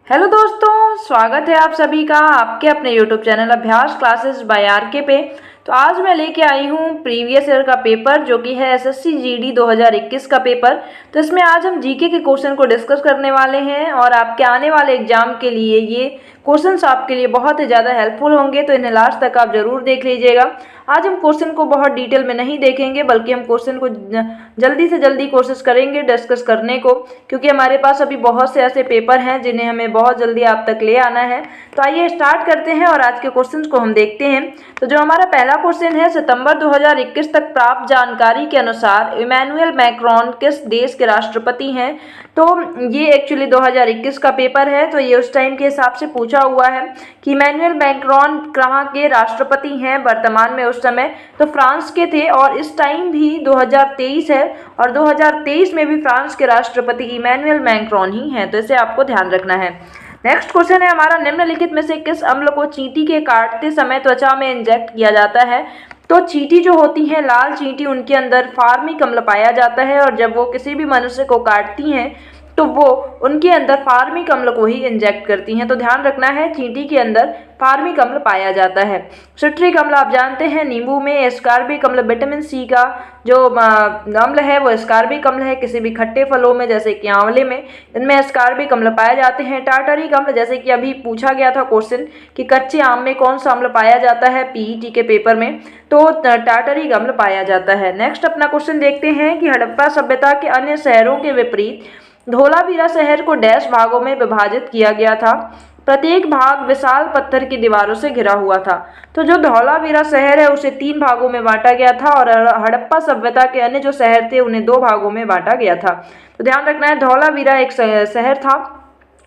Hello दोस्तों, स्वागत है आप सभी का आपके अपने यूट्यूब चैनल अभ्यास क्लासेस बाय आरके पे। तो आज मैं लेके आई हूँ प्रीवियस ईयर का पेपर जो कि है एसएससी जीडी 2021 का पेपर। तो इसमें आज हम जीके के क्वेश्चन को डिस्कस करने वाले हैं और आपके आने वाले एग्जाम के लिए ये क्वेश्चंस आपके लिए बहुत ही ज़्यादा हेल्पफुल होंगे, तो इन्हें लास्ट तक आप जरूर देख लीजिएगा। आज हम क्वेश्चन को बहुत डिटेल में नहीं देखेंगे, बल्कि हम क्वेश्चन को जल्दी से जल्दी कोशिश करेंगे डिस्कस करने को, क्योंकि हमारे पास अभी बहुत से ऐसे पेपर हैं जिन्हें हमें बहुत जल्दी आप तक ले आना है। तो आइए स्टार्ट करते हैं और आज के क्वेश्चंस को हम देखते हैं। तो जो हमारा पहला क्वेश्चन है, सितंबर 2021 तक प्राप्त जानकारी के अनुसार इमैनुअल मैक्रोन किस देश के राष्ट्रपति हैं। तो ये एक्चुअली 2021 का पेपर है, तो ये उस टाइम के हिसाब से पूछा हुआ है कि इमैनुअल मैक्रोन कहाँ के राष्ट्रपति हैं वर्तमान में। उस समय तो फ्रांस के थे और इस टाइम भी 2023 है और 2023 में भी फ्रांस के राष्ट्रपति इमैनुअल मैक्रोन ही हैं, तो इसे आपको ध्यान रखना है। नेक्स्ट क्वेश्चन है हमारा, निम्नलिखित में से किस अम्ल को चींटी के काटते समय त्वचा में इंजेक्ट किया जाता है। तो चींटी जो होती है, लाल चींटी, उनके अंदर फार्मिक अम्ल पाया जाता है और जब वो किसी भी मनुष्य को काटती हैं तो वो उनके अंदर फार्मिक अम्ल को ही इंजेक्ट करती हैं। तो ध्यान रखना है, चींटी के अंदर फार्मिक अम्ल पाया जाता है। सिट्रिक अम्ल आप जानते हैं नींबू में, एस्कार्बिक अम्ल विटामिन सी का जो अम्ल है वो एस्कार्बिक अम्ल है। किसी भी खट्टे फलों में जैसे कि आंवले में, इनमें एस्कार्बिक अम्ल पाए जाते हैं। टार्टरिक अम्ल, जैसे कि अभी पूछा गया था क्वेश्चन कि कच्चे आम में कौन सा अम्ल पाया जाता है पीईटी के पेपर में, तो टार्टरिक अम्ल पाया जाता है। नेक्स्ट अपना क्वेश्चन देखते हैं कि हड़प्पा सभ्यता के अन्य शहरों के विपरीत धोलावीरा शहर को डैश भागों में विभाजित किया गया था। प्रत्येक भाग विशाल पत्थर की दीवारों से घिरा हुआ था। तो जो धौलावीरा शहर है उसे 3 भागों में बांटा गया था और हड़प्पा सभ्यता के अन्य जो शहर थे उन्हें 2 भागों में बांटा गया था। तो ध्यान रखना है, धौलावीरा एक शहर था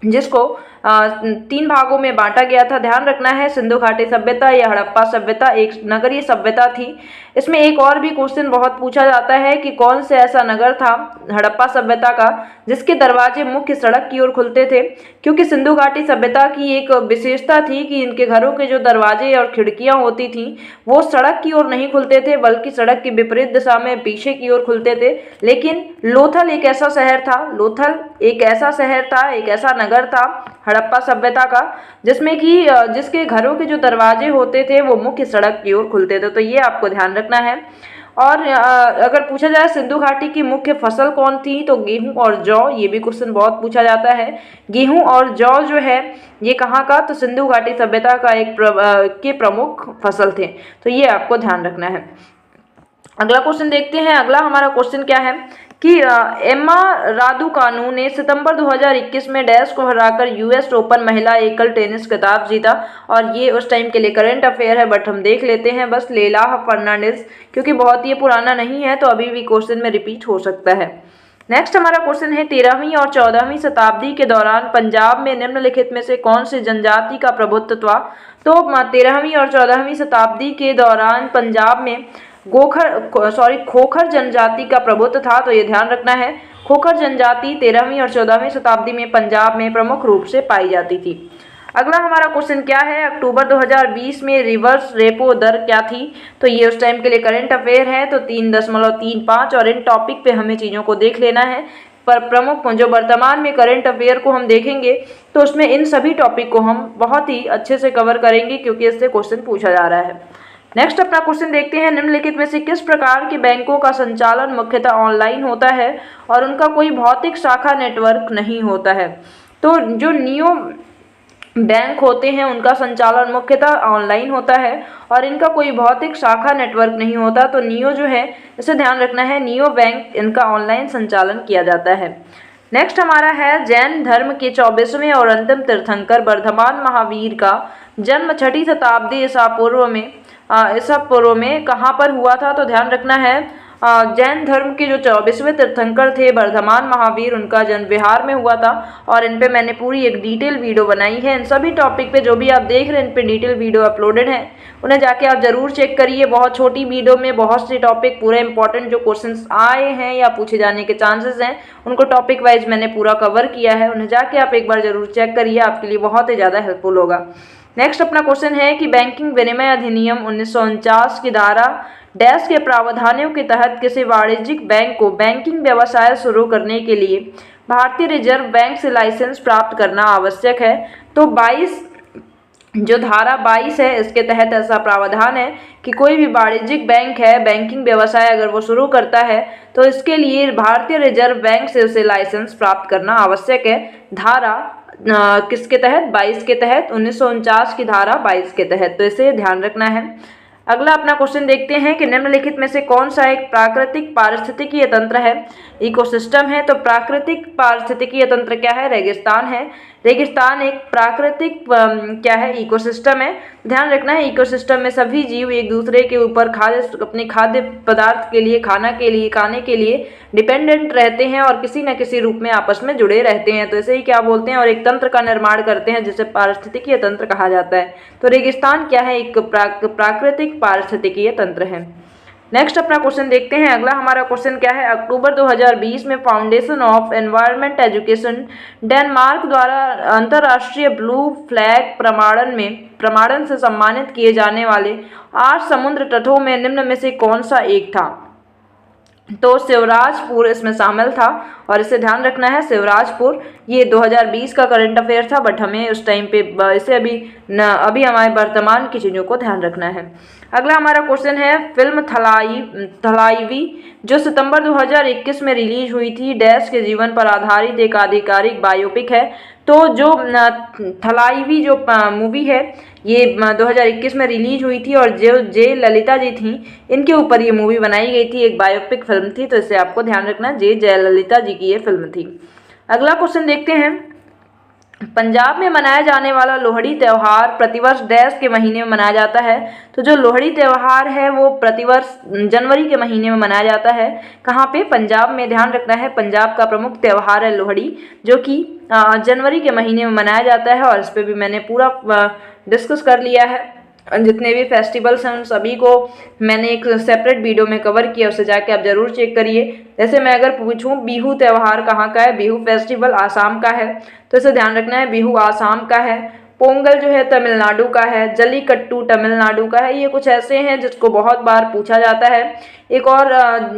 जिसको 3 भागों में बांटा गया था। ध्यान रखना है, सिंधु घाटी सभ्यता या हड़प्पा सभ्यता एक नगरीय सभ्यता थी। इसमें एक और भी क्वेश्चन बहुत पूछा जाता है कि कौन से ऐसा नगर था हड़प्पा सभ्यता का जिसके दरवाजे मुख्य सड़क की ओर खुलते थे, क्योंकि सिंधु घाटी सभ्यता की एक विशेषता थी कि इनके घरों के जो दरवाजे और खिड़कियां होती थी वो सड़क की ओर नहीं खुलते थे, बल्कि सड़क की विपरीत दिशा में पीछे की ओर खुलते थे। लेकिन लोथल एक ऐसा शहर था, लोथल एक ऐसा शहर था, एक ऐसा नगर था हड़प्पा सभ्यता का जिसमें कि जिसके घरों के जो दरवाजे होते थे वो मुख्य सड़क की ओर खुलते थे। तो ये आपको ध्यान रखना है। और अगर पूछा जाए सिंधु घाटी की मुख्य फसल कौन थी, तो गेहूं और जौ, ये भी क्वेश्चन बहुत पूछा जाता है। गेहूं और जौ जो है ये कहाँ का, तो सिंधु घाटी सभ्यता का एक के प्रमुख फसल थे। तो ये आपको ध्यान रखना है। अगला क्वेश्चन देखते हैं। अगला हमारा क्वेश्चन क्या है कि एम्मा रादुकानु ने सितंबर 2021 में डैश को हराकर यूएस ओपन महिला एकल टेनिस खिताब जीता। और ये उस टाइम के लिए करंट अफेयर है, बट हम देख लेते हैं बस लेलाह फर्नांडिस, क्योंकि बहुत ये पुराना नहीं है तो अभी भी क्वेश्चन में रिपीट हो सकता है। नेक्स्ट हमारा क्वेश्चन है, 13वीं और 14वीं शताब्दी के दौरान पंजाब में निम्नलिखित में से कौन सी जनजाति का प्रभुत्व था। तो 13वीं और 14वीं शताब्दी के दौरान पंजाब में खोखर जनजाति का प्रभुत्व था। तो ये ध्यान रखना है, खोखर जनजाति 13वीं और 14वीं शताब्दी में पंजाब में प्रमुख रूप से पाई जाती थी। अगला हमारा क्वेश्चन क्या है, अक्टूबर 2020 में रिवर्स रेपो दर क्या थी। तो ये उस टाइम के लिए करंट अफेयर है, तो 3.35। और इन टॉपिक पे हमें चीज़ों को देख लेना है। पर प्रमुख जो वर्तमान में करंट अफेयर को हम देखेंगे तो उसमें इन सभी टॉपिक को हम बहुत ही अच्छे से कवर करेंगे, क्योंकि इससे क्वेश्चन पूछा जा रहा है। नेक्स्ट अपना क्वेश्चन देखते हैं, निम्नलिखित में से किस प्रकार के बैंकों का संचालन मुख्यतः ऑनलाइन होता है और उनका कोई भौतिक शाखा नेटवर्क नहीं होता है। तो जो नियो बैंक होते हैं उनका संचालन मुख्यतः ऑनलाइन होता है और इनका कोई भौतिक शाखा नेटवर्क नहीं होता। तो नियो जो है, इसे ध्यान रखना है, नियो बैंक, इनका ऑनलाइन संचालन किया जाता है। नेक्स्ट हमारा है, जैन धर्म के 24वें और अंतिम तीर्थंकर वर्धमान महावीर का जन्म 6ठी शताब्दी ईसा पूर्व में कहाँ पर हुआ था। तो ध्यान रखना है, जैन धर्म के जो 24वें तीर्थंकर थे वर्धमान महावीर, उनका जन्म बिहार में हुआ था। और इन पे मैंने पूरी एक डिटेल वीडियो बनाई है। इन सभी टॉपिक पे जो भी आप देख रहे हैं इन पे डिटेल वीडियो अपलोडेड है, उन्हें जाके आप जरूर चेक करिए। बहुत छोटी वीडियो में बहुत से टॉपिक पूरे इंपॉर्टेंट जो क्वेश्चंस आए हैं या पूछे जाने के चांसेस हैं उनको टॉपिक वाइज मैंने पूरा कवर किया है। उन्हें जाके आप एक बार जरूर चेक करिए, आपके लिए बहुत ही ज़्यादा हेल्पफुल होगा। नेक्स्ट अपना क्वेश्चन है कि बैंकिंग विनिमय अधिनियम 1949 की धारा डैश के प्रावधानों के तहत किसी वाणिज्यिक बैंक को बैंकिंग व्यवसाय शुरू करने के लिए भारतीय रिजर्व बैंक से लाइसेंस प्राप्त करना आवश्यक है। तो 22 जो धारा 22 है इसके तहत ऐसा प्रावधान है कि कोई भी वाणिज्यिक बैंक है, बैंकिंग व्यवसाय अगर वो शुरू करता है तो इसके लिए भारतीय रिजर्व बैंक से उसे लाइसेंस प्राप्त करना आवश्यक है। धारा किसके तहत? 22 के तहत, 1949 की धारा 22 के तहत। तो इसे ध्यान रखना है। अगला अपना क्वेश्चन देखते हैं कि निम्नलिखित में से कौन सा एक प्राकृतिक पारिस्थितिकीय तंत्र है? इकोसिस्टम है। तो प्राकृतिक पारिस्थितिकीय तंत्र क्या है? रेगिस्तान है। रेगिस्तान एक प्राकृतिक क्या है? इकोसिस्टम है। ध्यान रखना है इकोसिस्टम में सभी जीव एक दूसरे के ऊपर अपने खाद्य पदार्थ के लिए, खाने के लिए डिपेंडेंट रहते हैं और किसी न किसी रूप में आपस में जुड़े रहते हैं। तो इसे ही क्या बोलते हैं? और एक तंत्र का निर्माण करते हैं जिसे पारिस्थितिकीय तंत्र कहा जाता है। तो रेगिस्तान क्या है? एक प्राकृतिक पारिस्थितिकीय तंत्र है। नेक्स्ट अपना क्वेश्चन देखते हैं। अगला हमारा क्वेश्चन क्या है? अक्टूबर 2020 में foundation of environment education Denmark द्वारा अंतर्राष्ट्रीय ब्लू फ्लैग प्रमाणन से सम्मानित किए जाने वाले 8 समुद्र तटों में निम्न में से कौन सा एक था? तो शिवराजपुर इसमें शामिल था और इसे ध्यान रखना है। शिवराजपुर ये 2020 का करंट अफेयर था, बट हमें उस टाइम पे इसे अभी हमारे वर्तमान की चीज़ों को ध्यान रखना है। अगला हमारा क्वेश्चन है फिल्म थलाइवी जो सितंबर 2021 में रिलीज हुई थी, डैश के जीवन पर आधारित एक आधिकारिक बायोपिक है। तो जो थलाइवी जो मूवी है ये 2021 में रिलीज हुई थी और जो जे ललिता जी थी इनके ऊपर ये मूवी बनाई गई थी, एक बायोपिक फिल्म थी। तो इसे आपको ध्यान रखना, जे जयललिता जी की ये फिल्म थी। अगला क्वेश्चन देखते हैं। पंजाब में मनाया जाने वाला लोहड़ी त्यौहार प्रतिवर्ष डैश के महीने में मनाया जाता है। तो जो लोहड़ी त्यौहार है वो प्रतिवर्ष जनवरी के महीने में मनाया जाता है। कहाँ पे? पंजाब में। ध्यान रखना है पंजाब का प्रमुख त्यौहार है लोहड़ी, जो कि जनवरी के महीने में मनाया जाता है। और इस पर भी मैंने पूरा डिस्कस कर लिया है। जितने भी फेस्टिवल्स हैं उन सभी को मैंने एक सेपरेट वीडियो में कवर किया, उसे जाके आप जरूर चेक करिए। जैसे मैं अगर पूछूं बिहू त्यौहार कहाँ का है? बिहू फेस्टिवल आसाम का है, तो इसे ध्यान रखना है, बिहू आसाम का है। पोंगल जो है तमिलनाडु का है। जल्लीकट्टू तमिलनाडु का है। ये कुछ ऐसे हैं जिसको बहुत बार पूछा जाता है। एक और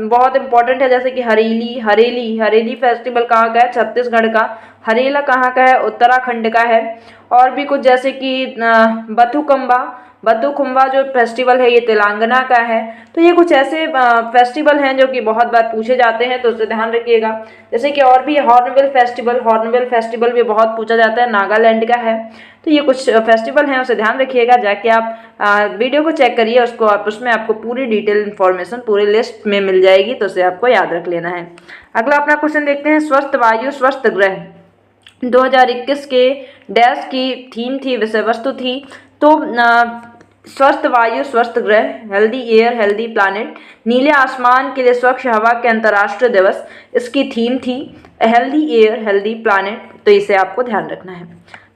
बहुत इंपॉर्टेंट है जैसे कि हरेली फेस्टिवल कहाँ का है? छत्तीसगढ़ का। हरेला कहाँ का है? उत्तराखंड का है। और भी कुछ जैसे कि बथुकम्बा जो फेस्टिवल है ये तेलंगाना का है। तो ये कुछ ऐसे फेस्टिवल हैं जो कि बहुत बार पूछे जाते हैं, तो उसे ध्यान रखिएगा। जैसे कि और भी हॉर्नबिल फेस्टिवल भी बहुत पूछा जाता है, नागालैंड का है। तो ये कुछ फेस्टिवल हैं, उसे ध्यान रखिएगा। जाके आप वीडियो को चेक करिए, उसमें आपको पूरी डिटेल इन्फॉर्मेशन पूरी लिस्ट में मिल जाएगी, तो उसे आपको याद रख लेना है। अगला अपना क्वेश्चन देखते हैं। स्वस्थ वायु स्वस्थ ग्रह 2021 के डैश की थीम थी, विषय वस्तु थी। तो स्वस्थ वायु स्वस्थ ग्रह, हेल्दी एयर हेल्दी प्लैनेट, नीले आसमान के लिए स्वच्छ हवा के अंतर्राष्ट्रीय दिवस, इसकी थीम थी हेल्दी एयर हेल्दी प्लैनेट। तो इसे आपको ध्यान रखना है।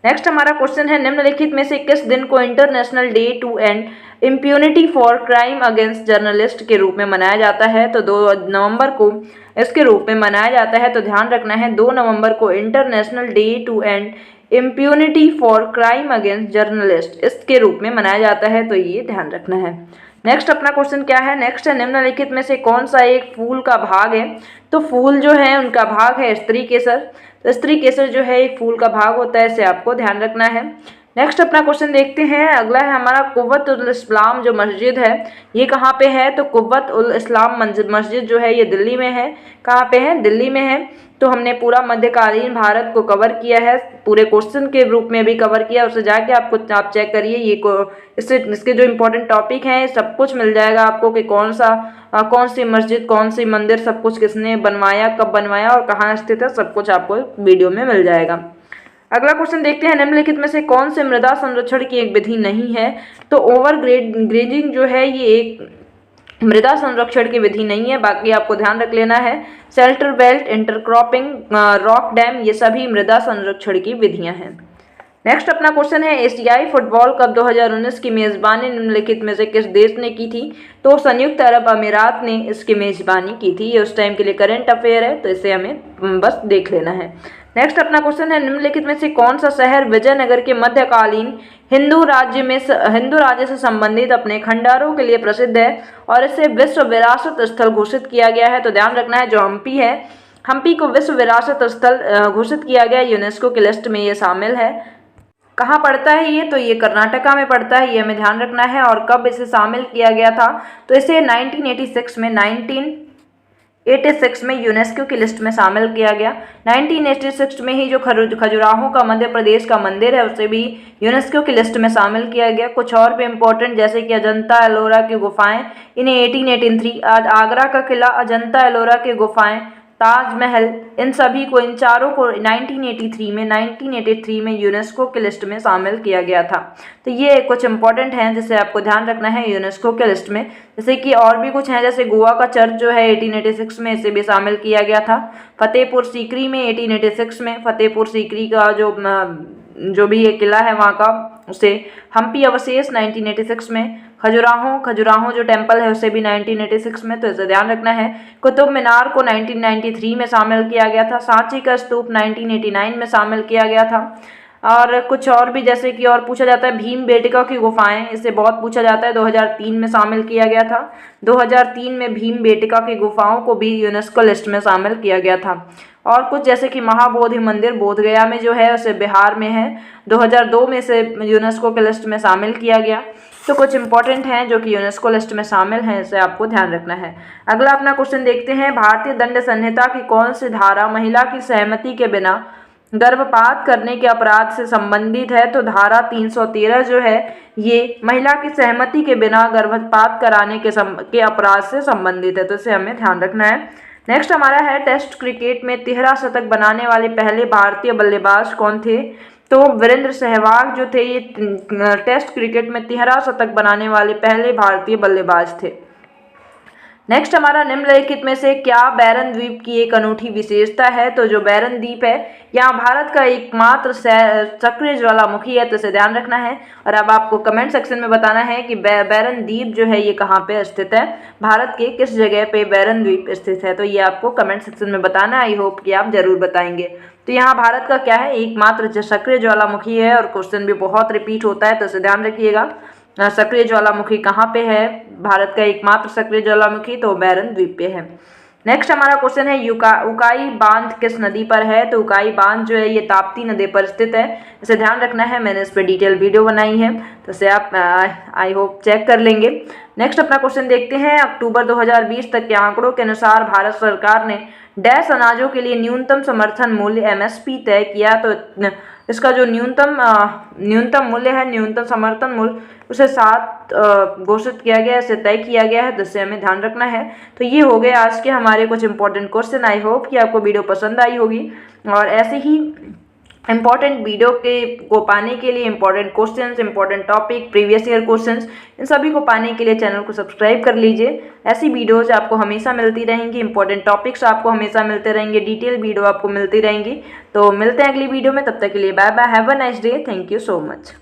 नेक्स्ट हमारा क्वेश्चन है निम्नलिखित में से किस दिन को international day to end impunity for crime against journalist के रूप में मनाया जाता है? तो 2 नवंबर को इसके रूप में मनाया जाता है। तो ध्यान रखना है 2 नवंबर को international day to end impunity for crime against journalist इसके रूप में मनाया जाता है। तो ये ध्यान रखना है। नेक्स्ट अपना क्वेश्चन क्या है? नेक्स्ट है निम्नलिखित में से कौन सा एक फूल का भाग है? तो फूल जो है उनका भाग है स्त्री केसर। तो स्त्री केसर जो है एक फूल का भाग होता है, इसे आपको ध्यान रखना है। नेक्स्ट अपना क्वेश्चन देखते हैं। अगला है हमारा कुव्वत उल इस्लाम जो मस्जिद है ये कहाँ पे है? तो कुव्वत उल इस्लाम मस्जिद जो है ये दिल्ली में है। कहाँ पे है? दिल्ली में है। तो हमने पूरा मध्यकालीन भारत को कवर किया है, पूरे क्वेश्चन के रूप में भी कवर किया। उससे जाके आप चेक करिए, इसके जो इम्पोर्टेंट टॉपिक हैं सब कुछ मिल जाएगा आपको कि कौन सी मस्जिद, कौन सी मंदिर, सब कुछ किसने बनवाया, कब बनवाया और कहाँ स्थित है, सब कुछ आपको वीडियो में मिल जाएगा। अगला क्वेश्चन देखते हैं। निम्नलिखित में से कौन से मृदा संरक्षण की एक विधि नहीं है? तो ओवर ग्रेजिंग जो है ये एक मृदा संरक्षण की विधि नहीं है, बाकी आपको ध्यान रख लेना है। Shelter belt, intercropping, rock dam, ये सभी मृदा संरक्षण की विधियां हैं। नेक्स्ट अपना क्वेश्चन है एशियाई फुटबॉल कप 2019 की मेजबानी निम्नलिखित में से किस देश ने की थी? तो संयुक्त अरब अमीरात ने इसकी मेजबानी की थी। ये उस टाइम के लिए करंट अफेयर है, तो इसे हमें बस देख लेना है। नेक्स्ट अपना क्वेश्चन है निम्नलिखित में से कौन सा शहर विजयनगर के मध्यकालीन हिंदू राज्य से संबंधित अपने खंडारों के लिए प्रसिद्ध है और इसे विश्व विरासत स्थल घोषित किया गया है? तो ध्यान रखना है जो हम्पी है, हम्पी को विश्व विरासत स्थल घोषित किया गया, यूनेस्को की लिस्ट में ये शामिल है। कहाँ पड़ता है ये? तो ये कर्नाटका में पड़ता है, ये हमें ध्यान रखना है। और कब इसे शामिल किया गया था? तो इसे 1986 में यूनेस्को की लिस्ट में शामिल किया गया। 1986 में ही जो खजुराहो का मध्य प्रदेश का मंदिर है उसे भी यूनेस्को की लिस्ट में शामिल किया गया। कुछ और भी इम्पोर्टेंट जैसे कि अजंता एलोरा की गुफाएं, इन्हें 1883, आगरा का किला, अजंता एलोरा की गुफाएं, ताजमहल, इन सभी को, इन चारों को 1983 में यूनेस्को की लिस्ट में शामिल किया गया था। तो ये कुछ इंपॉर्टेंट हैं जिसे आपको ध्यान रखना है यूनेस्को के लिस्ट में। जैसे कि और भी कुछ हैं, जैसे गोवा का चर्च जो है 1886 में इसे भी शामिल किया गया था। फतेहपुर सीकरी में 1886 में, फतेहपुर सीकरी का जो भी ये किला है वहाँ का, उसे हम्पी अवशेष 1986 में। खजुराहो जो टेम्पल है उसे भी 1986 में, तो इसे ध्यान रखना है। कुतुब मीनार को 1993 में शामिल किया गया था। सांची का स्तूप 1989 में शामिल किया गया था। और कुछ और भी जैसे कि और पूछा जाता है भीमबेटका की गुफाएं, इसे बहुत पूछा जाता है, 2003 में शामिल किया गया था। 2003 में भीमबेटका की गुफाओं को भी यूनेस्को लिस्ट में शामिल किया गया था। और कुछ जैसे कि महाबोधि मंदिर बोधगया में जो है उसे बिहार में है, 2002 में इसे यूनेस्को के लिस्ट में शामिल किया गया। तो कुछ इंपॉर्टेंट हैं जो कि यूनेस्को लिस्ट में शामिल हैं, इसे आपको ध्यान रखना है। अगला अपना क्वेश्चन देखते हैं, भारतीय दंड संहिता की कौन सी धारा महिला की सहमति के बिना गर्भपात करने के अपराध से संबंधित है? तो धारा 313 जो है ये महिला की सहमति के बिना गर्भपात कराने के अपराध से संबंधित है, तो इसे हमें ध्यान रखना है। नेक्स्ट हमारा है, टेस्ट क्रिकेट में 13 शतक बनाने वाले पहले भारतीय बल्लेबाज कौन थे? तो वीरेंद्र सहवाग जो थे ये टेस्ट क्रिकेट में 13 शतक बनाने वाले पहले भारतीय बल्लेबाज थे। नेक्स्ट हमारा, निम्नलिखित में से क्या बैरन द्वीप की एक अनूठी विशेषता है? तो जो बैरन द्वीप है यहाँ भारत का एकमात्र सक्रिय ज्वालामुखी है, तो इसे ध्यान रखना है। और अब आपको कमेंट सेक्शन में बताना है कि बैरन द्वीप जो है ये कहाँ पे स्थित है, भारत के किस जगह पे बैरन द्वीप स्थित है, तो ये आपको कमेंट सेक्शन में बताना। आई होप कि आप जरूर बताएंगे। तो यहाँ भारत का क्या है, एकमात्र सक्रिय ज्वालामुखी है, और क्वेश्चन भी बहुत रिपीट होता है, तो इसे ध्यान रखिएगा। सक्रिय ज्वालामुखी कहाँ पे है? भारत का एकमात्र सक्रिय ज्वालामुखी तो बैरन द्वीप पे है। नेक्स्ट हमारा क्वेश्चन है, उकाई बांध किस नदी पर है? तो उकाई बांध जो है ये ताप्ती नदी पर स्थित है, इसे ध्यान रखना है। मैंने इस पर डिटेल वीडियो बनाई है, तो इसे आप आई होप चेक कर लेंगे। नेक्स्ट अपना क्वेश्चन देखते हैं, अक्टूबर 2020 तक के आंकड़ों के अनुसार भारत सरकार ने डैश अनाजों के लिए न्यूनतम समर्थन मूल्य MSP तय किया। तो इसका जो न्यूनतम मूल्य है, न्यूनतम समर्थन मूल्य, उसे 7 घोषित किया गया, इसे तय किया गया है, जिससे हमें ध्यान रखना है। तो ये हो गए आज के हमारे कुछ इंपॉर्टेंट क्वेश्चन। आई होप कि आपको वीडियो पसंद आई होगी, और ऐसे ही इंपॉर्टेंट वीडियो को पाने के लिए, important questions, important topic, previous year questions, इन सभी को पाने के लिए चैनल को सब्सक्राइब कर लीजिए। ऐसी वीडियोज आपको हमेशा मिलती रहेंगी, इंपॉर्टेंट टॉपिक्स आपको हमेशा मिलते रहेंगे, डिटेल वीडियो आपको मिलती रहेंगी। तो मिलते हैं अगली वीडियो में, तब तक के लिए bye bye, have a nice day, thank you so much.